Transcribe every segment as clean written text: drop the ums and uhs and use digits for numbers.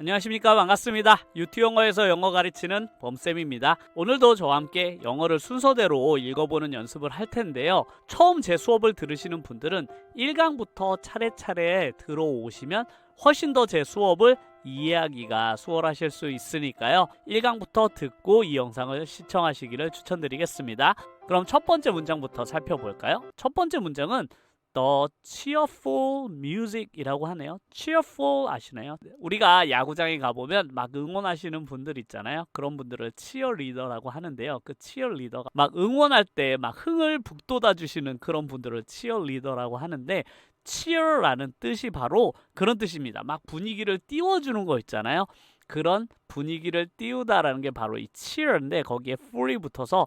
안녕하십니까, 반갑습니다. 유튜영어에서 영어 가르치는 범쌤입니다. 오늘도 저와 함께 영어를 순서대로 읽어보는 연습을 할 텐데요. 처음 제 수업을 들으시는 분들은 1강부터 차례차례 들어오시면 훨씬 더 제 수업을 이해하기가 수월하실 수 있으니까요. 1강부터 듣고 이 영상을 시청하시기를 추천드리겠습니다. 그럼 첫 번째 문장부터 살펴볼까요? 첫 번째 문장은 The cheerful music이라고 하네요. cheerful 아시나요? 우리가 야구장에 가보면 막 응원하시는 분들 있잖아요. 그런 분들을 치어리더라고 하는데요. 그 치어리더가 막 응원할 때 막 흥을 북돋아 주시는 그런 분들을 치어리더라고 하는데, cheer라는 뜻이 바로 그런 뜻입니다. 막 분위기를 띄워주는 거 있잖아요. 그런 분위기를 띄우다라는 게 바로 이 cheer인데, 거기에 ful이 붙어서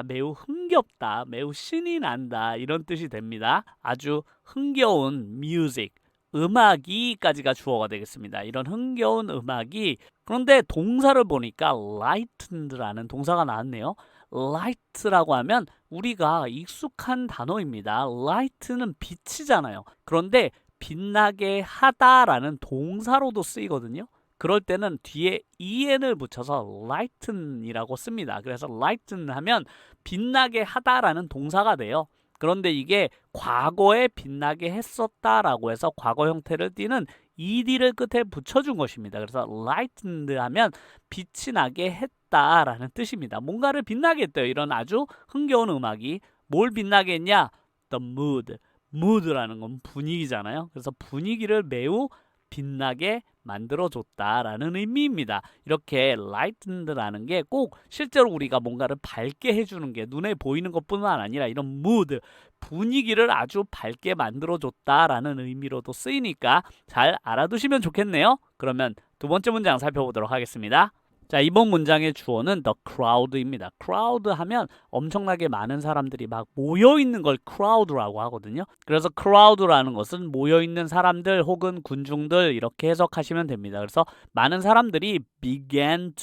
매우 흥겹다, 매우 신이 난다, 이런 뜻이 됩니다. 아주 흥겨운 music, 음악이까지가 주어가 되겠습니다. 이런 흥겨운 음악이. 그런데 동사를 보니까 lightened라는 동사가 나왔네요. light라고 하면 우리가 익숙한 단어입니다. light는 빛이잖아요. 그런데 빛나게 하다라는 동사로도 쓰이거든요. 그럴 때는 뒤에 en을 붙여서 lighten이라고 씁니다. 그래서 lighten 하면 빛나게 하다라는 동사가 돼요. 그런데 이게 과거에 빛나게 했었다라고 해서 과거 형태를 띠는 ed를 끝에 붙여준 것입니다. 그래서 lightened 하면 빛이 나게 했다라는 뜻입니다. 뭔가를 빛나게 했대요. 이런 아주 흥겨운 음악이. 뭘 빛나게 했냐? The mood. mood라는 건 분위기잖아요. 그래서 분위기를 매우 빛나게 만들어줬다라는 의미입니다. 이렇게 lightened라는 게 꼭 실제로 우리가 뭔가를 밝게 해주는 게 눈에 보이는 것뿐만 아니라 이런 mood, 분위기를 아주 밝게 만들어줬다라는 의미로도 쓰이니까 잘 알아두시면 좋겠네요. 그러면 두 번째 문장 살펴보도록 하겠습니다. 자, 이번 문장의 주어는 the crowd입니다. crowd 하면 엄청나게 많은 사람들이 막 모여있는 걸 crowd라고 하거든요. 그래서 crowd라는 것은 모여있는 사람들 혹은 군중들, 이렇게 해석하시면 됩니다. 그래서 많은 사람들이 began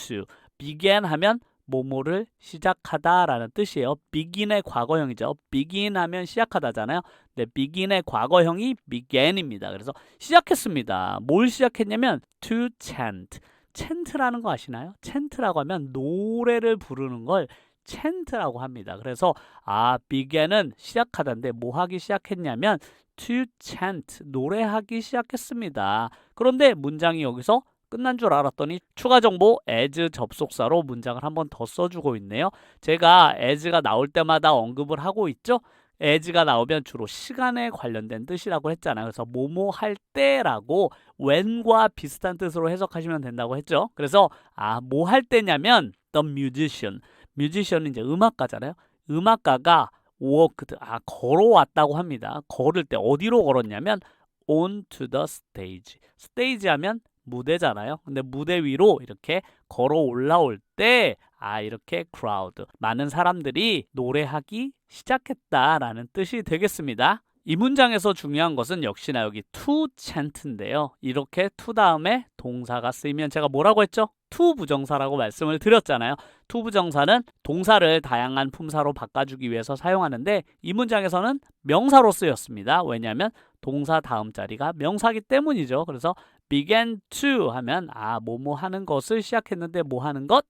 하면 뭐뭐를 시작하다라는 뜻이에요. begin의 과거형이죠. begin 하면 시작하다잖아요. 네, begin의 과거형이 began입니다. 그래서 시작했습니다. 뭘 시작했냐면 to chant. 챈트라는 거 아시나요? 챈트라고 하면 노래를 부르는 걸 챈트라고 합니다. 그래서 begin은 시작하다인데 뭐 하기 시작했냐면 to chant, 노래하기 시작했습니다. 그런데 문장이 여기서 끝난 줄 알았더니 추가 정보 as 접속사로 문장을 한번 더 써주고 있네요. 제가 as가 나올 때마다 언급을 하고 있죠. as가 나오면 주로 시간에 관련된 뜻이라고 했잖아요. 그래서 뭐뭐 할 때라고 when과 비슷한 뜻으로 해석하시면 된다고 했죠. 그래서 뭐 할 때냐면 the musician은 이제 음악가잖아요. 음악가가 walked, 걸어왔다고 합니다. 걸을 때 어디로 걸었냐면 onto the stage. stage 하면 무대잖아요. 근데 무대 위로 이렇게 걸어 올라올 때 이렇게 crowd, 많은 사람들이 노래하기 시작했다라는 뜻이 되겠습니다. 이 문장에서 중요한 것은 역시나 여기 to chant인데요. 이렇게 to 다음에 동사가 쓰이면 제가 뭐라고 했죠? to 부정사라고 말씀을 드렸잖아요. to 부정사는 동사를 다양한 품사로 바꿔주기 위해서 사용하는데 이 문장에서는 명사로 쓰였습니다. 왜냐하면 동사 다음 자리가 명사기 때문이죠. 그래서 began to 하면 뭐뭐 하는 것을 시작했는데 뭐 하는 것?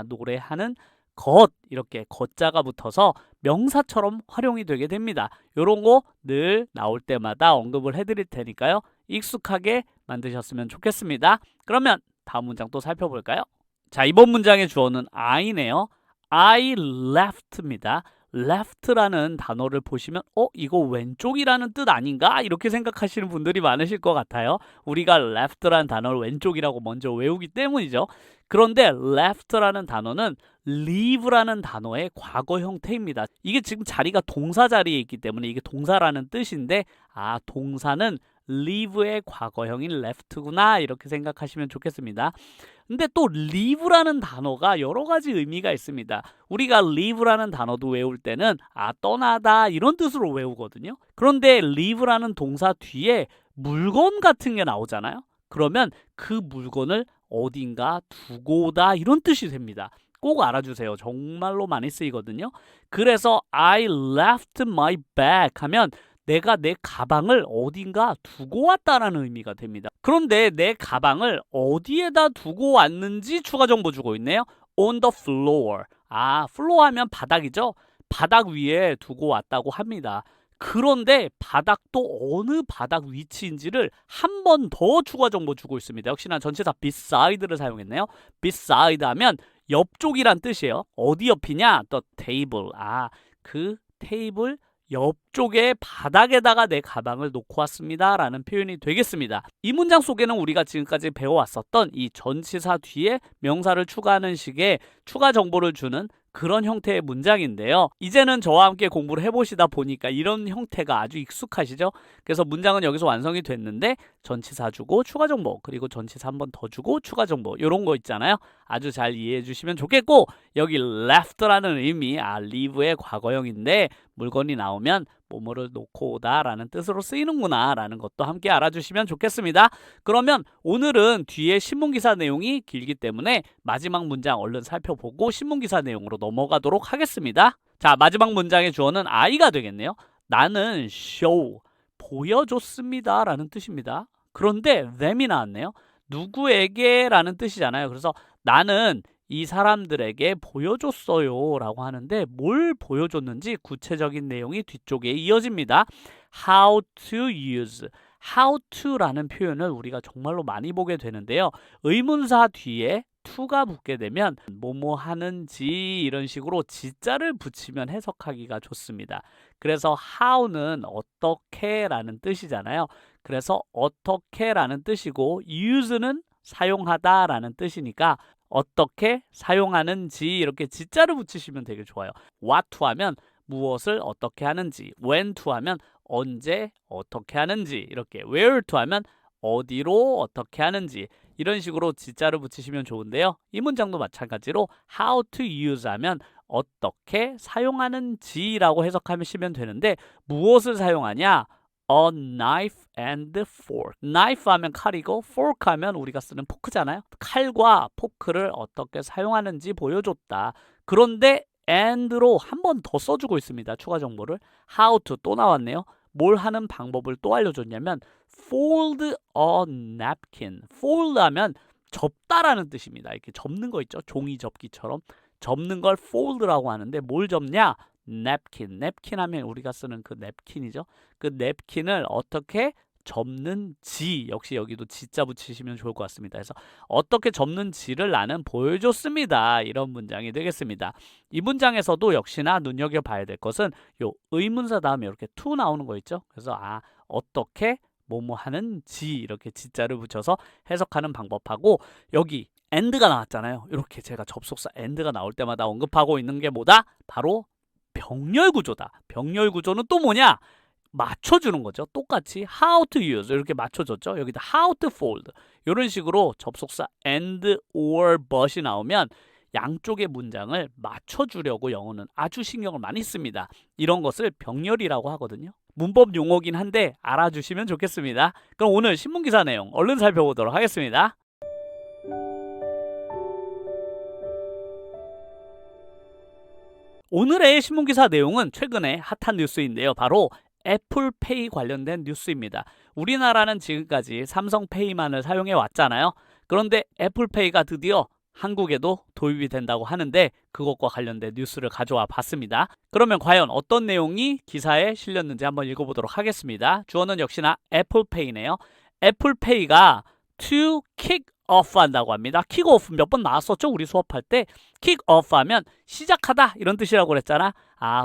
노래하는 것. 이렇게 것자가 붙어서 명사처럼 활용이 되게 됩니다. 요런 거 늘 나올 때마다 언급을 해드릴 테니까요. 익숙하게 만드셨으면 좋겠습니다. 그러면 다음 문장 또 살펴볼까요? 자, 이번 문장의 주어는 I네요. I left입니다. left라는 단어를 보시면 이거 왼쪽이라는 뜻 아닌가? 이렇게 생각하시는 분들이 많으실 것 같아요. 우리가 left라는 단어를 왼쪽이라고 먼저 외우기 때문이죠. 그런데 left라는 단어는 leave라는 단어의 과거 형태입니다. 이게 지금 자리가 동사 자리에 있기 때문에 이게 동사라는 뜻인데 동사는 leave의 과거형인 left구나, 이렇게 생각하시면 좋겠습니다. 근데 또 leave라는 단어가 여러 가지 의미가 있습니다. 우리가 leave라는 단어도 외울 때는 떠나다, 이런 뜻으로 외우거든요. 그런데 leave라는 동사 뒤에 물건 같은 게 나오잖아요. 그러면 그 물건을 어딘가 두고 오다, 이런 뜻이 됩니다. 꼭 알아주세요. 정말로 많이 쓰이거든요. 그래서 I left my bag 하면 내가 내 가방을 어딘가 두고 왔다라는 의미가 됩니다. 그런데 내 가방을 어디에다 두고 왔는지 추가 정보 주고 있네요. On the floor. floor 하면 바닥이죠. 바닥 위에 두고 왔다고 합니다. 그런데 바닥도 어느 바닥 위치인지를 한 번 더 추가 정보 주고 있습니다. 역시나 전치사 beside를 사용했네요. beside 하면 옆쪽이란 뜻이에요. 어디 옆이냐? The table. 그 테이블 옆쪽에 바닥에다가 내 가방을 놓고 왔습니다 라는 표현이 되겠습니다. 이 문장 속에는 우리가 지금까지 배워왔었던 이 전치사 뒤에 명사를 추가하는 식의 추가 정보를 주는 그런 형태의 문장인데요. 이제는 저와 함께 공부를 해보시다 보니까 이런 형태가 아주 익숙하시죠? 그래서 문장은 여기서 완성이 됐는데 전치사 주고 추가 정보, 그리고 전치사 한 번 더 주고 추가 정보, 이런 거 있잖아요. 아주 잘 이해해 주시면 좋겠고, 여기 left라는 의미, leave의 과거형인데 물건이 나오면 뭐뭐를 놓고 오다 라는 뜻으로 쓰이는구나 라는 것도 함께 알아주시면 좋겠습니다. 그러면 오늘은 뒤에 신문기사 내용이 길기 때문에 마지막 문장 얼른 살펴보고 신문기사 내용으로 넘어가도록 하겠습니다. 자, 마지막 문장의 주어는 I가 되겠네요. 나는 show, 보여줬습니다 라는 뜻입니다. 그런데 them이 나왔네요. 누구에게 라는 뜻이잖아요. 그래서 나는 이 사람들에게 보여줬어요 라고 하는데 뭘 보여줬는지 구체적인 내용이 뒤쪽에 이어집니다. How to use, how to 라는 표현을 우리가 정말로 많이 보게 되는데요. 의문사 뒤에 to가 붙게 되면 뭐뭐 하는지 이런 식으로 지자를 붙이면 해석하기가 좋습니다. 그래서 how는 어떻게 라는 뜻이잖아요. 그래서 어떻게 라는 뜻이고 use는 사용하다 라는 뜻이니까 어떻게 사용하는지 이렇게 지자를 붙이시면 되게 좋아요. what to 하면 무엇을 어떻게 하는지, when to 하면 언제 어떻게 하는지, 이렇게 where to 하면 어디로 어떻게 하는지, 이런 식으로 지자를 붙이시면 좋은데요. 이 문장도 마찬가지로 how to use 하면 어떻게 사용하는지라고 해석하시면 되는데 무엇을 사용하냐? A knife and fork. knife 하면 칼이고 fork 하면 우리가 쓰는 포크잖아요. 칼과 포크를 어떻게 사용하는지 보여줬다. 그런데 and로 한 번 더 써주고 있습니다. 추가 정보를. how to 또 나왔네요. 뭘 하는 방법을 또 알려줬냐면 fold a napkin. fold 하면 접다라는 뜻입니다. 이렇게 접는 거 있죠. 종이 접기처럼. 접는 걸 fold라고 하는데 뭘 접냐? 냅킨. 냅킨 하면 우리가 쓰는 그 냅킨이죠. 그 냅킨을 어떻게 접는지, 역시 여기도 지자 붙이시면 좋을 것 같습니다. 그래서 어떻게 접는지를 나는 보여줬습니다. 이런 문장이 되겠습니다. 이 문장에서도 역시나 눈여겨봐야 될 것은 요 의문사 다음에 이렇게 to 나오는 거 있죠. 그래서 어떻게 뭐뭐 하는지 이렇게 지자를 붙여서 해석하는 방법하고, 여기 and가 나왔잖아요. 이렇게 제가 접속사 and가 나올 때마다 언급하고 있는 게 뭐다? 바로 병렬 구조다. 병렬 구조는 또 뭐냐? 맞춰주는 거죠. 똑같이 how to use 이렇게 맞춰줬죠. 여기다 how to fold 이런 식으로 접속사 and, or, but이 나오면 양쪽의 문장을 맞춰주려고 영어는 아주 신경을 많이 씁니다. 이런 것을 병렬이라고 하거든요. 문법 용어긴 한데 알아주시면 좋겠습니다. 그럼 오늘 신문기사 내용 얼른 살펴보도록 하겠습니다. 오늘의 신문기사 내용은 최근에 핫한 뉴스인데요. 바로 애플페이 관련된 뉴스입니다. 우리나라는 지금까지 삼성페이만을 사용해 왔잖아요. 그런데 애플페이가 드디어 한국에도 도입이 된다고 하는데 그것과 관련된 뉴스를 가져와 봤습니다. 그러면 과연 어떤 내용이 기사에 실렸는지 한번 읽어보도록 하겠습니다. 주어는 역시나 애플페이네요. 애플페이가 to kick off 한다고 합니다. kick off 몇 번 나왔었죠? 우리 수업할 때 kick off 하면 시작하다 이런 뜻이라고 그랬잖아.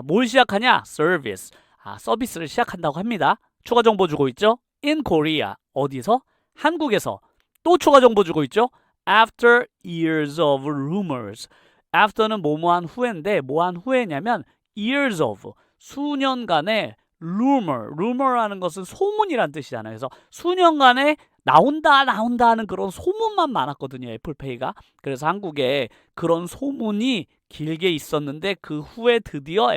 뭘 시작하냐? service. 서비스를 시작한다고 합니다. 추가 정보 주고 있죠? in Korea. 어디서? 한국에서. 또 추가 정보 주고 있죠? after years of rumors. after는 뭐뭐한 후인데 뭐한 후에냐면 years of. 수년간의 rumor라는 것은 소문이란 뜻이잖아요. 그래서 수년간의 나온다 하는 그런 소문만 많았거든요. 애플페이가. 그래서 한국에 그런 소문이 길게 있었는데 그 후에 드디어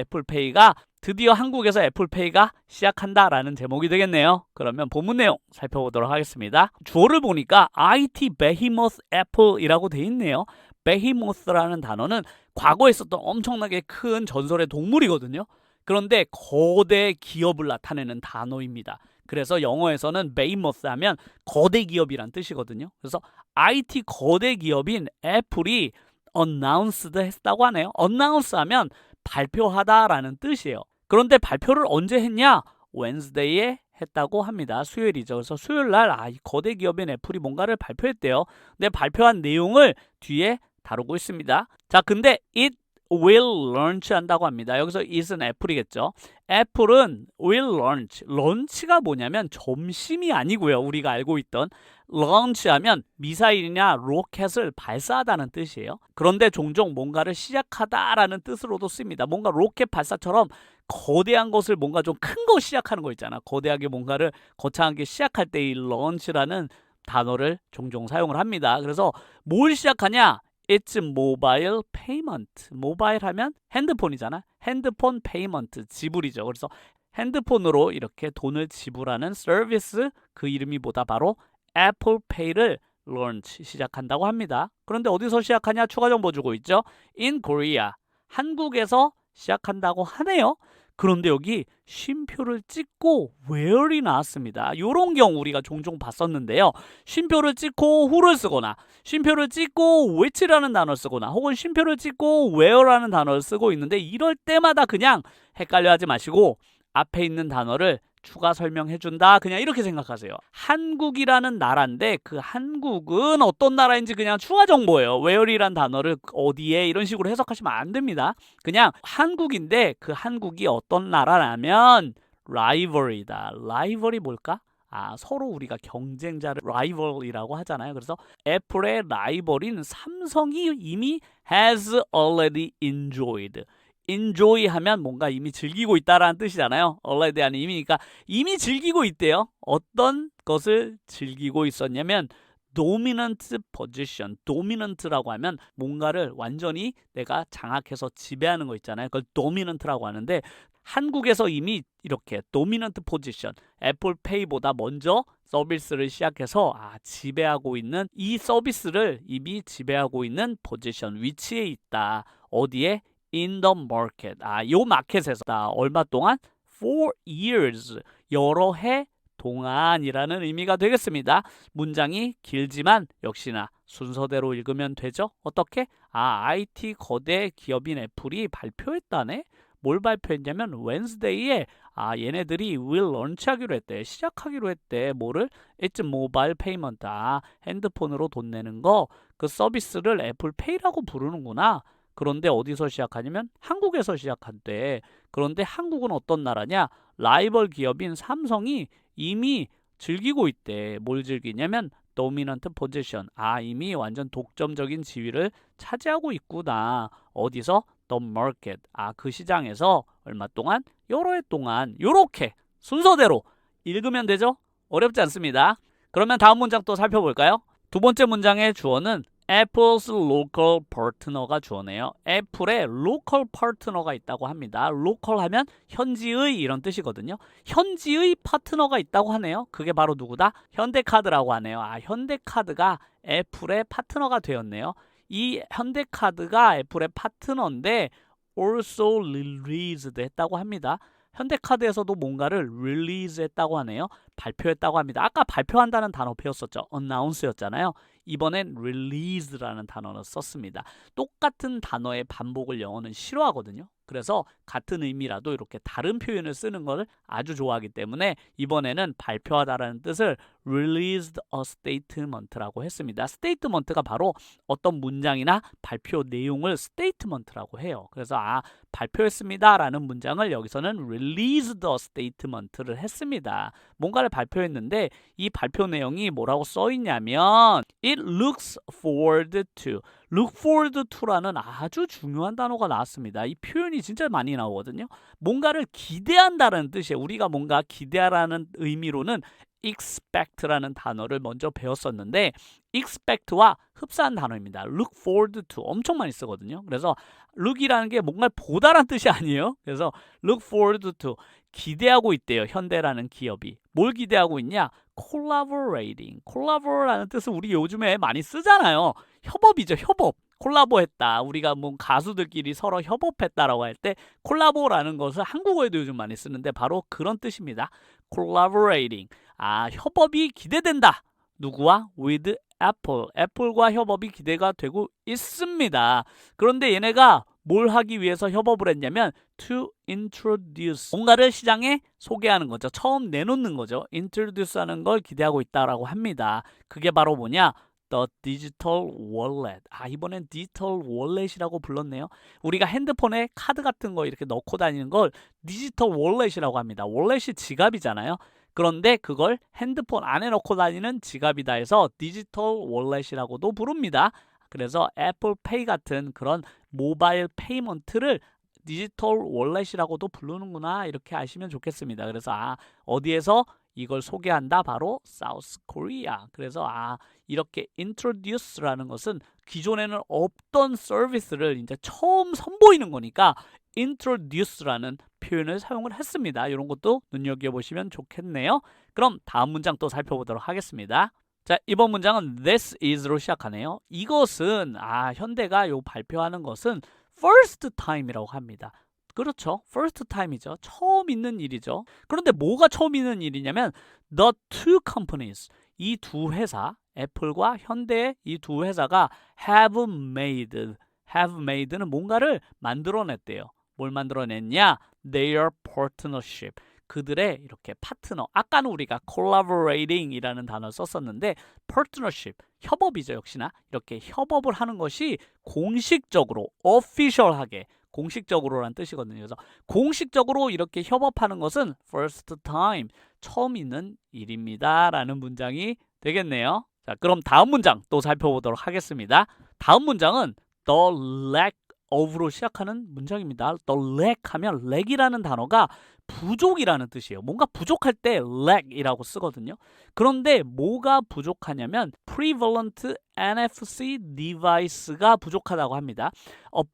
한국에서 애플페이가 시작한다라는 제목이 되겠네요. 그러면 본문 내용 살펴보도록 하겠습니다. 주어를 보니까 IT behemoth Apple이라고 돼 있네요. behemoth라는 단어는 과거에 있었던 엄청나게 큰 전설의 동물이거든요. 그런데 거대 기업을 나타내는 단어입니다. 그래서 영어에서는 베이머스 하면 거대 기업이란 뜻이거든요. 그래서 IT 거대 기업인 애플이 announced 했다고 하네요. announce 하면 발표하다라는 뜻이에요. 그런데 발표를 언제 했냐? Wednesday에 했다고 합니다. 수요일이죠. 그래서 수요일 날 이 거대 기업인 애플이 뭔가를 발표했대요. 근데 발표한 내용을 뒤에 다루고 있습니다. 자, 근데 it will launch 한다고 합니다. 여기서 it은 애플이겠죠. 애플은 will launch. 런치가 뭐냐면 점심이 아니고요. 우리가 알고 있던 launch 하면 미사일이나 로켓을 발사하다는 뜻이에요. 그런데 종종 뭔가를 시작하다라는 뜻으로도 씁니다. 뭔가 로켓 발사처럼 거대한 것을 뭔가 좀 큰 거 시작하는 거 있잖아. 거대하게 뭔가를 거창하게 시작할 때 이 launch라는 단어를 종종 사용을 합니다. 그래서 뭘 시작하냐? It's mobile payment. 모바일 하면 핸드폰이잖아. 핸드폰 페이먼트, 지불이죠. 그래서 핸드폰으로 이렇게 돈을 지불하는 서비스, 그 이름이 뭐다? 바로 애플 페이를 launch, 시작한다고 합니다. 그런데 어디서 시작하냐? 추가 정보 주고 있죠. In Korea, 한국에서 시작한다고 하네요. 그런데 여기 쉼표를 찍고 where이 나왔습니다. 이런 경우 우리가 종종 봤었는데요. 쉼표를 찍고 who를 쓰거나 쉼표를 찍고 which라는 단어를 쓰거나 혹은 쉼표를 찍고 where라는 단어를 쓰고 있는데 이럴 때마다 그냥 헷갈려하지 마시고 앞에 있는 단어를 추가 설명해준다. 그냥 이렇게 생각하세요. 한국이라는 나라인데 그 한국은 어떤 나라인지 그냥 추가 정보예요. where이란 단어를 어디에 이런 식으로 해석하시면 안 됩니다. 그냥 한국인데 그 한국이 어떤 나라라면 rival이다. rival이 뭘까? 서로 우리가 경쟁자를 rival이라고 하잖아요. 그래서 애플의 라이벌인 삼성이 이미 has already enjoyed. enjoy 하면 뭔가 이미 즐기고 있다라는 뜻이잖아요. already 하는 의미니까 이미 즐기고 있대요. 어떤 것을 즐기고 있었냐면 dominant position, dominant라고 하면 뭔가를 완전히 내가 장악해서 지배하는 거 있잖아요. 그걸 dominant라고 하는데 한국에서 이미 이렇게 dominant position, 애플페이보다 먼저 서비스를 시작해서 지배하고 있는 이 서비스를 이미 지배하고 있는 포지션, 위치에 있다. 어디에? In the market. 요 마켓에서 얼마 동안? 4 years. 여러 해 동안이라는 의미가 되겠습니다. 문장이 길지만 역시나 순서대로 읽으면 되죠? 어떻게? IT 거대 기업인 애플이 발표했다네? 뭘 발표했냐면 Wednesday에 얘네들이 will launch 하기로 했대. 시작하기로 했대. 뭐를? It's mobile payment. 핸드폰으로 돈 내는 거. 그 서비스를 애플페이라고 부르는구나. 그런데 어디서 시작하냐면 한국에서 시작한대. 그런데 한국은 어떤 나라냐? 라이벌 기업인 삼성이 이미 즐기고 있대. 뭘 즐기냐면 dominant position. 이미 완전 독점적인 지위를 차지하고 있구나. 어디서? The market. 그 시장에서 얼마 동안? 여러 해 동안. 요렇게 순서대로 읽으면 되죠? 어렵지 않습니다. 그러면 다음 문장 또 살펴볼까요? 두 번째 문장의 주어는 Apple's local partner가 주어네요. 애플의 local partner가 있다고 합니다. local 하면 현지의 이런 뜻이거든요. 현지의 파트너가 있다고 하네요. 그게 바로 누구다? 현대카드라고 하네요. 현대카드가 애플의 파트너가 되었네요. 이 현대카드가 애플의 파트너인데 also released 했다고 합니다. 현대카드에서도 뭔가를 release 했다고 하네요. 발표했다고 합니다. 아까 발표한다는 단어 배웠었죠. announce였잖아요. 이번엔 release라는 단어를 썼습니다. 똑같은 단어의 반복을 영어는 싫어하거든요. 그래서 같은 의미라도 이렇게 다른 표현을 쓰는 것을 아주 좋아하기 때문에 이번에는 발표하다라는 뜻을 released a statement라고 했습니다. statement가 바로 어떤 문장이나 발표 내용을 statement라고 해요. 그래서 발표했습니다라는 문장을 여기서는 released a statement를 했습니다. 뭔가를 발표했는데 이 발표 내용이 뭐라고 써 있냐면 it looks forward to. look forward to라는 아주 중요한 단어가 나왔습니다. 이 표현이 진짜 많이 나오거든요. 뭔가를 기대한다는 뜻이에요. 우리가 뭔가 기대하라는 의미로는 expect라는 단어를 먼저 배웠었는데 expect와 흡사한 단어입니다. look forward to 엄청 많이 쓰거든요. 그래서 look이라는 게 뭔가를 보다라는 뜻이 아니에요. 그래서 look forward to 기대하고 있대요. 현대라는 기업이. 뭘 기대하고 있냐? collaborating. collaborate라는 뜻을 우리 요즘에 많이 쓰잖아요. 협업이죠. 협업. 콜라보했다. 우리가 뭐 가수들끼리 서로 협업했다라고 할 때 콜라보라는 것을 한국어에도 요즘 많이 쓰는데 바로 그런 뜻입니다. collaborating. 협업이 기대된다. 누구와? with 애플. 애플과 협업이 기대가 되고 있습니다. 그런데 얘네가 뭘 하기 위해서 협업을 했냐면 to introduce. 뭔가를 시장에 소개하는 거죠. 처음 내놓는 거죠. introduce 하는 걸 기대하고 있다라고 합니다. 그게 바로 뭐냐? The digital wallet. 이번엔 디지털 월렛이라고 불렀네요. 우리가 핸드폰에 카드 같은 거 이렇게 넣고 다니는 걸 디지털 월렛이라고 합니다. 월렛이 지갑이잖아요. 그런데 그걸 핸드폰 안에 넣고 다니는 지갑이다 해서 디지털 월렛이라고도 부릅니다. 그래서 애플페이 같은 그런 모바일 페이먼트를 디지털 월렛이라고도 부르는구나 이렇게 아시면 좋겠습니다. 그래서 어디에서 이걸 소개한다? 바로 사우스 코리아. 그래서 이렇게 introduce라는 것은 기존에는 없던 서비스를 이제 처음 선보이는 거니까 introduce라는 표현을 사용을 했습니다. 이런 것도 눈여겨보시면 좋겠네요. 그럼 다음 문장 또 살펴보도록 하겠습니다. 자, 이번 문장은 this is로 시작하네요. 이것은 현대가 발표하는 것은 first time이라고 합니다. 그렇죠. first time이죠. 처음 있는 일이죠. 그런데 뭐가 처음 있는 일이냐면 the two companies, 이 두 회사, 애플과 현대의 이 두 회사가 have made는 뭔가를 만들어냈대요. 뭘 만들어냈냐? Their partnership. 그들의 이렇게 파트너. 아까는 우리가 collaborating이라는 단어를 썼었는데 partnership, 협업이죠. 역시나 이렇게 협업을 하는 것이 공식적으로, official하게, 공식적으로란 뜻이거든요. 그래서 공식적으로 이렇게 협업하는 것은 first time, 처음 있는 일입니다. 라는 문장이 되겠네요. 자, 그럼 다음 문장 또 살펴보도록 하겠습니다. 다음 문장은 the lack of로 시작하는 문장입니다. the lack 하면 lack이라는 단어가 부족이라는 뜻이에요. 뭔가 부족할 때 lack이라고 쓰거든요. 그런데 뭐가 부족하냐면 prevalent NFC device가 부족하다고 합니다.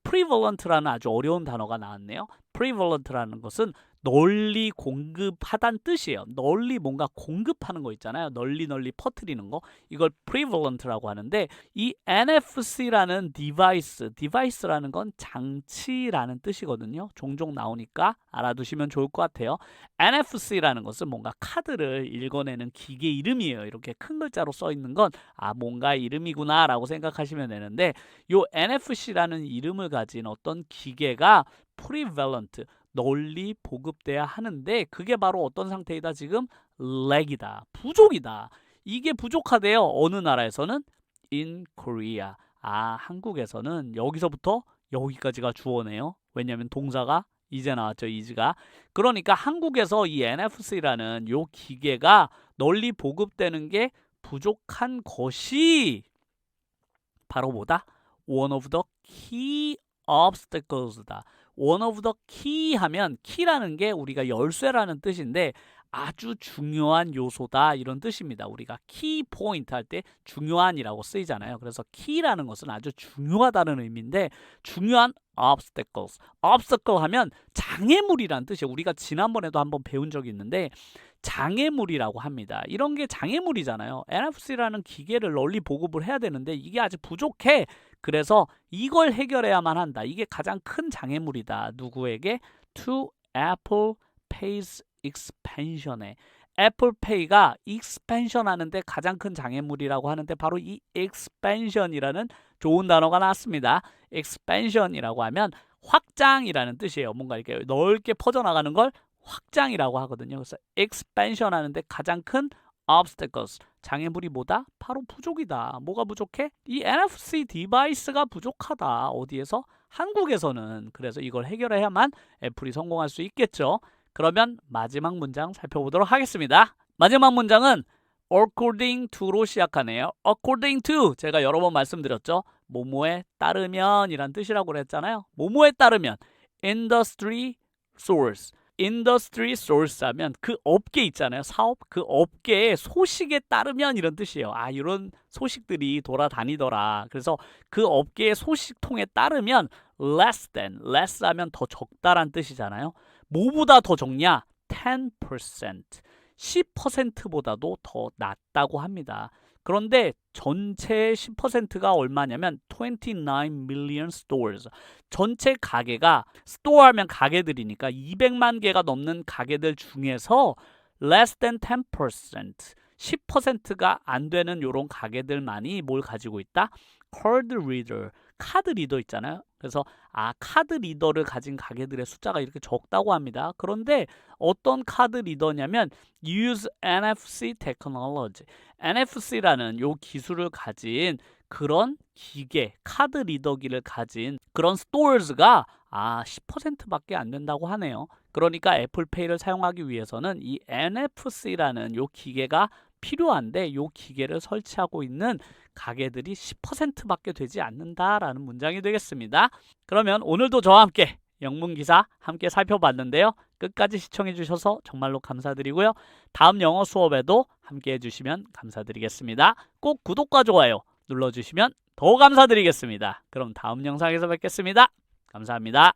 prevalent라는 아주 어려운 단어가 나왔네요. prevalent라는 것은 널리 공급하다는 뜻이에요. 널리 뭔가 공급하는 거 있잖아요. 널리 퍼뜨리는 거. 이걸 prevalent라고 하는데 이 NFC라는 device라는 건 장치라는 뜻이거든요. 종종 나오니까 알아두시면 좋을 것 같아요. NFC라는 것은 뭔가 카드를 읽어내는 기계 이름이에요. 이렇게 큰 글자로 써 있는 건 뭔가 이름이구나 라고 생각하시면 되는데 요 NFC라는 이름을 가진 어떤 기계가 prevalent, 널리 보급돼야 하는데 그게 바로 어떤 상태이다? 지금 렉이다. 부족이다. 이게 부족하대요. 어느 나라에서는? In Korea. 한국에서는 여기서부터 여기까지가 주어네요. 왜냐하면 동사가 이제 나왔죠. is가. 그러니까 한국에서 이 NFC라는 요 기계가 널리 보급되는 게 부족한 것이 바로 뭐다? One of the key obstacles다. One of the key 하면 key라는 게 우리가 열쇠라는 뜻인데 아주 중요한 요소다 이런 뜻입니다. 우리가 key point 할 때 중요한이라고 쓰이잖아요. 그래서 key라는 것은 아주 중요하다는 의미인데 중요한 obstacles. obstacle 하면 장애물이라는 뜻이에요. 우리가 지난번에도 한번 배운 적이 있는데 장애물이라고 합니다. 이런 게 장애물이잖아요. NFC라는 기계를 널리 보급을 해야 되는데 이게 아직 부족해. 그래서 이걸 해결해야만 한다. 이게 가장 큰 장애물이다. 누구에게? To Apple Pay's expansion에. 애플페이가 expansion 하는데 가장 큰 장애물이라고 하는데 바로 이 expansion이라는 좋은 단어가 나왔습니다. expansion이라고 하면 확장이라는 뜻이에요. 뭔가 이렇게 넓게 퍼져나가는 걸 확장이라고 하거든요. 그래서 expansion 하는데 가장 큰 obstacles, 장애물이 뭐다? 바로 부족이다. 뭐가 부족해? 이 NFC 디바이스가 부족하다. 어디에서? 한국에서는. 그래서 이걸 해결해야만 애플이 성공할 수 있겠죠. 그러면 마지막 문장 살펴보도록 하겠습니다. 마지막 문장은 according to로 시작하네요. according to, 제가 여러 번 말씀드렸죠. 뭐뭐에 따르면 이란 뜻이라고 그랬잖아요. 뭐뭐에 따르면 industry source. industry source 하면 그 업계 있잖아요. 사업, 그 업계의 소식에 따르면 이런 뜻이에요. 이런 소식들이 돌아다니더라. 그래서 그 업계의 소식통에 따르면 less than, less 하면 더 적다란 뜻이잖아요. 뭐보다 더 적냐? 10%, 10%보다도 더 낮다고 합니다. 그런데 전체 10%가 얼마냐면 29 million stores. 전체 가게가 스토어 하면 가게들이니까 200만 개가 넘는 가게들 중에서 less than 10%, 10%가 안 되는 요런 가게들만이 뭘 가지고 있다? card reader, 카드 리더 있잖아요. 그래서 카드 리더를 가진 가게들의 숫자가 이렇게 적다고 합니다. 그런데 어떤 카드 리더냐면 use NFC technology. NFC라는 요 기술을 가진 그런 기계, 카드 리더기를 가진 그런 스토어즈가 10%밖에 안 된다고 하네요. 그러니까 애플페이를 사용하기 위해서는 이 NFC라는 요 기계가 필요한데 요 기계를 설치하고 있는 가게들이 10%밖에 되지 않는다라는 문장이 되겠습니다. 그러면 오늘도 저와 함께 영문 기사 함께 살펴봤는데요. 끝까지 시청해 주셔서 정말로 감사드리고요. 다음 영어 수업에도 함께 해주시면 감사드리겠습니다. 꼭 구독과 좋아요 눌러주시면 더 감사드리겠습니다. 그럼 다음 영상에서 뵙겠습니다. 감사합니다.